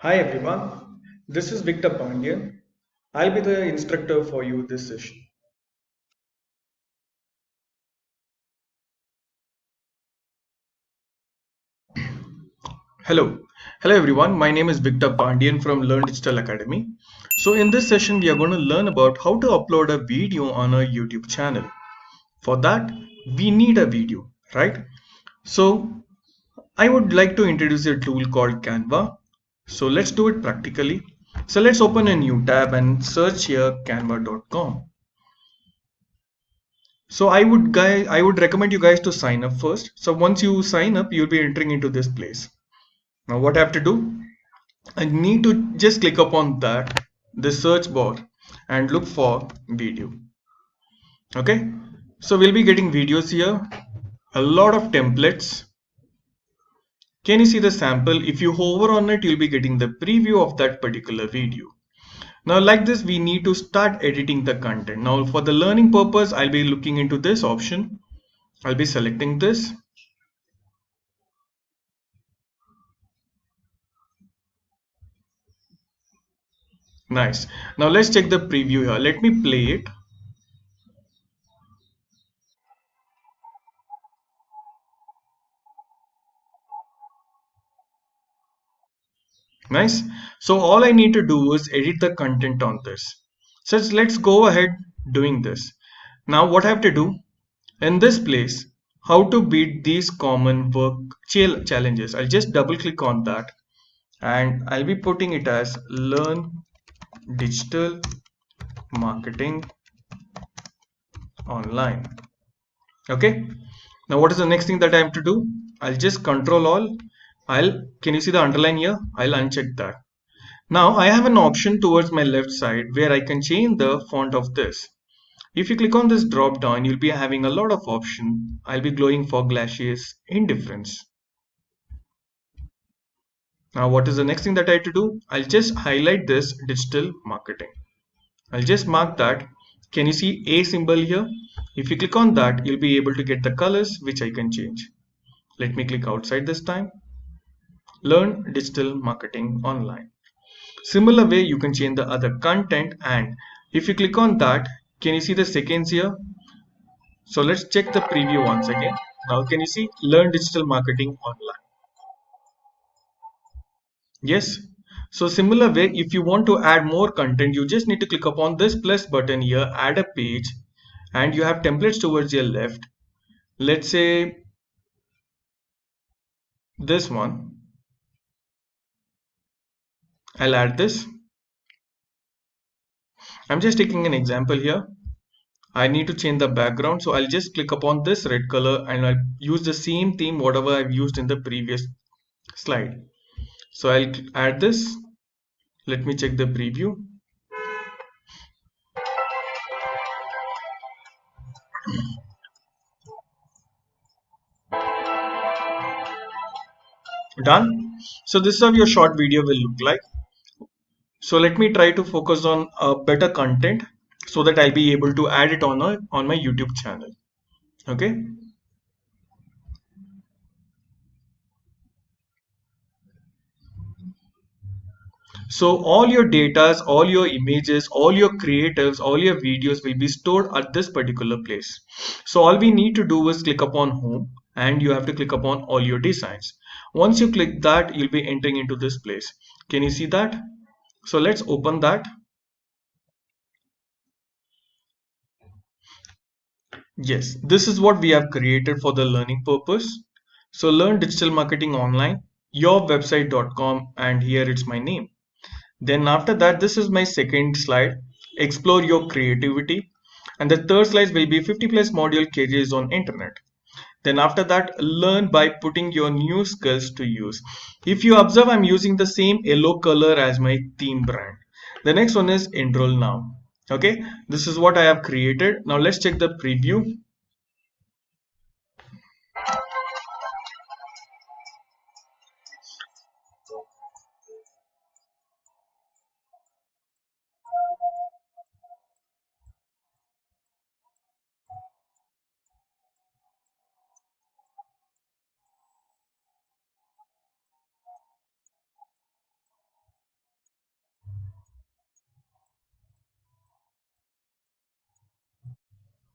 Hi everyone, this is Victor Pandian. I'll be the instructor for you this session. Hello, hello everyone. My name is Victor Pandian from Learn Digital Academy. So in this session, we are going to learn about how to upload a video on a YouTube channel. For that, we need a video, right? So I would like to introduce a tool called Canva. So let's do it practically. So let's open a new tab and search here canva.com. So I would recommend you guys to sign up first. So once you sign up, you'll be entering into this place. Now what I have to do, I need to just click upon that, the search bar, and look for video. Okay. So we'll be getting videos here, a lot of templates. Can you see the sample? If you hover on it, you'll be getting the preview of that particular video. Now like this, we need to start editing the content. Now for the learning purpose, I'll be looking into this option. I'll be selecting this. Nice. Now let's check the preview here. Let me play it. Nice. So all I need to do is edit the content on this. So let's go ahead doing this. Now what I have to do in this place, how to beat these common work challenges. I'll just double click on that and I'll be putting it as learn digital marketing online. Okay. Now what is the next thing that I have to do? I'll just control all. Can you see the underline here? I'll uncheck that. Now I have an option towards my left side where I can change the font of this. If you click on this drop down, you'll be having a lot of options. I'll be glowing for glaciers indifference. Now what is the next thing that I have to do? I'll just highlight this digital marketing. I'll just mark that. Can you see a symbol here? If you click on that, you'll be able to get the colors which I can change. Let me click outside this time. Learn digital marketing online. Similar way you can change the other content, and if you click on that, can you see the seconds here? So let's check the preview once again. Now can you see learn digital marketing online? Yes. So similar way, if you want to add more content, you just need to click upon this plus button here, add a page, and you have templates towards your left. Let's say this one. I'll add this. I'm just taking an example here. I need to change the background, so I'll just click upon this red color and I'll use the same theme whatever I've used in the previous slide. So I'll add this. Let me check the preview. Done. So this is how your short video will look like. So let me try to focus on better content so that I'll be able to add it on my YouTube channel. Okay. So all your datas, all your images, all your creatives, all your videos will be stored at this particular place. So all we need to do is click upon home and you have to click upon all your designs. Once you click that, you'll be entering into this place. Can you see that? So let's open that. Yes, this is what we have created for the learning purpose. So learn digital marketing online, yourwebsite.com, and here it's my name. Then after that, this is my second slide, explore your creativity. And the third slide will be 50 plus module careers on internet. Then after that, learn by putting your new skills to use. If you observe, I'm using the same yellow color as my theme brand. The next one is enroll now. Okay, this is what I have created. Now let's check the preview.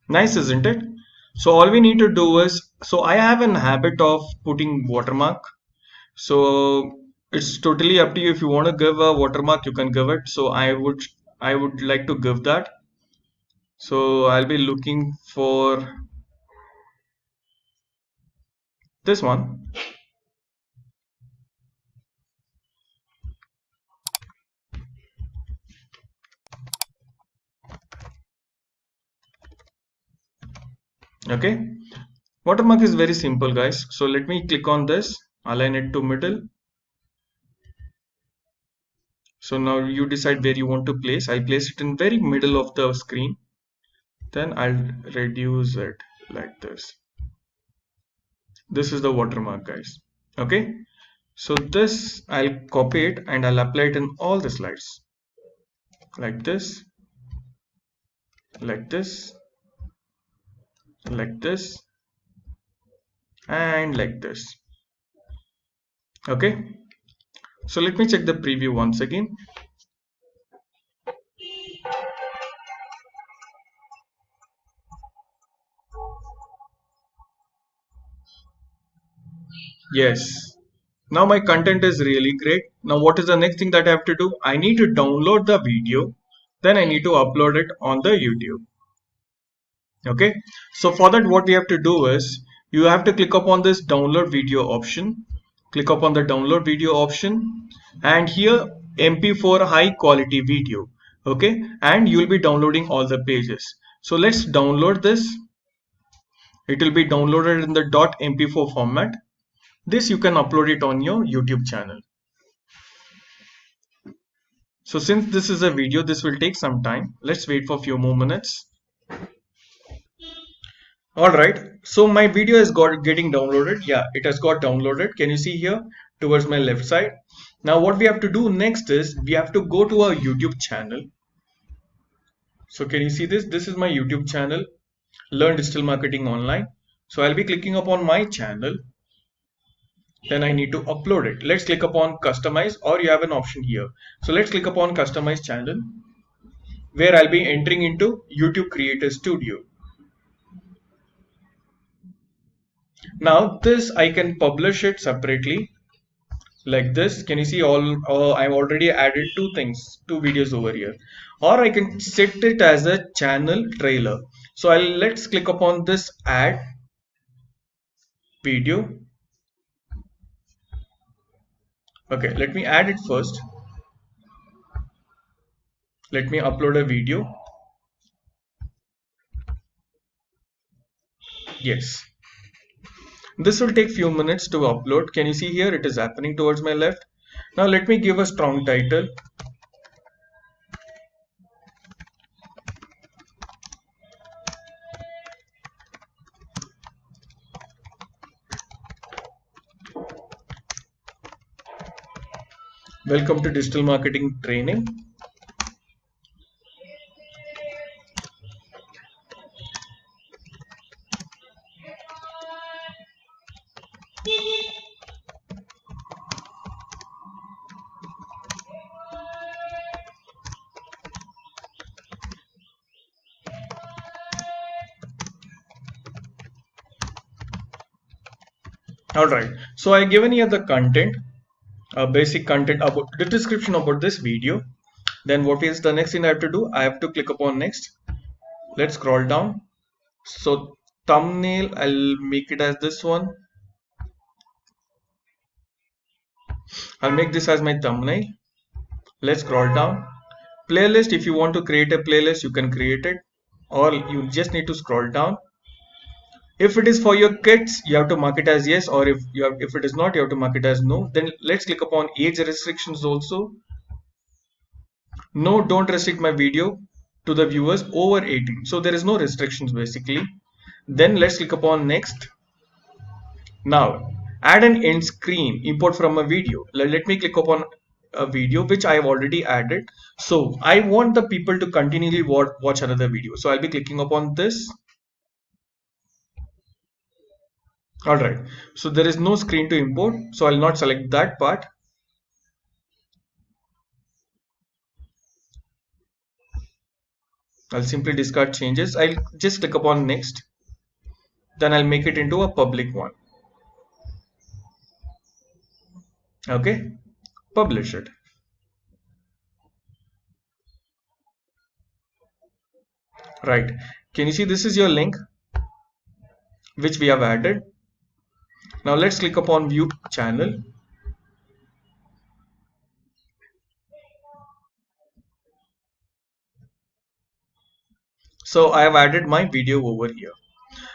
Nice, isn't it? So all we need to do is, so I have an habit of putting watermark. So it's totally up to you. If you want to give a watermark, you can give it. So I would like to give that. So I'll be looking for this one. Okay. Watermark is very simple, guys. So let me click on this, align it to middle. So now you decide where you want to place. I place it in very middle of the screen. Then I'll reduce it like this. This is the watermark, guys. Okay. So this I'll copy it and I'll apply it in all the slides. Like this, like this, like this, and like this. Okay. So let me check the preview once again. Yes. Now my content is really great. Now what is the next thing that I have to do? I need to download the video. Then I need to upload it on the YouTube. Okay. So for that what we have to do is you have to click upon this download video option. Click upon the download video option and here MP4 high quality video. Okay. And you'll be downloading all the pages. So let's download this. It will be downloaded in the .mp4 format. This you can upload it on your YouTube channel. So since this is a video, this will take some time. Let's wait for a few more minutes. Alright, so my video is getting downloaded. Yeah, it has got downloaded. Can you see here towards my left side? Now what we have to do next is we have to go to our YouTube channel. So can you see this? This is my YouTube channel, Learn Digital Marketing Online. So I'll be clicking upon my channel. Then I need to upload it. Let's click upon customize or you have an option here. So let's click upon customize channel where I'll be entering into YouTube Creator Studio. Now this I can publish it separately like this. Can you see all I've already added two videos over here. Or I can set it as a channel trailer. So let's click upon this add video. Okay, let me add it first. Let me upload a video. Yes. This will take few minutes to upload. Can you see here it is happening towards my left? Now let me give a strong title. Welcome to Digital Marketing Training. Alright, so I given here the content, basic content about the description about this video. Then what is the next thing I have to do? I have to click upon next. Let's scroll down. So thumbnail, I'll make it as this one. I'll make this as my thumbnail. Let's scroll down. Playlist, if you want to create a playlist, you can create it, or you just need to scroll down. If it is for your kids, you have to mark it as yes, or if it is not, you have to mark it as no. Then let's click upon age restrictions also. No, don't restrict my video to the viewers over 18. So there is no restrictions basically. Then let's click upon next. Now add an end screen, import from a video. Let me click upon a video which I have already added. So I want the people to continually watch another video. So I'll be clicking upon this. Alright, so there is no screen to import, so I'll not select that part. I'll simply discard changes. I'll just click upon next. Then I'll make it into a public one. Okay, publish it. Right. Can you see this is your link which we have added? Now let's click upon view channel. So I have added my video over here.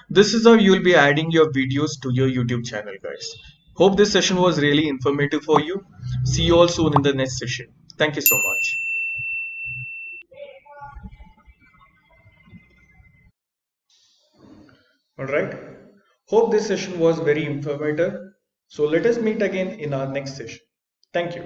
This is how you will be adding your videos to your YouTube channel, guys. Hope this session was really informative for you. See you all soon in the next session. Thank you so much. Alright. Hope this session was very informative. So let us meet again in our next session. Thank you.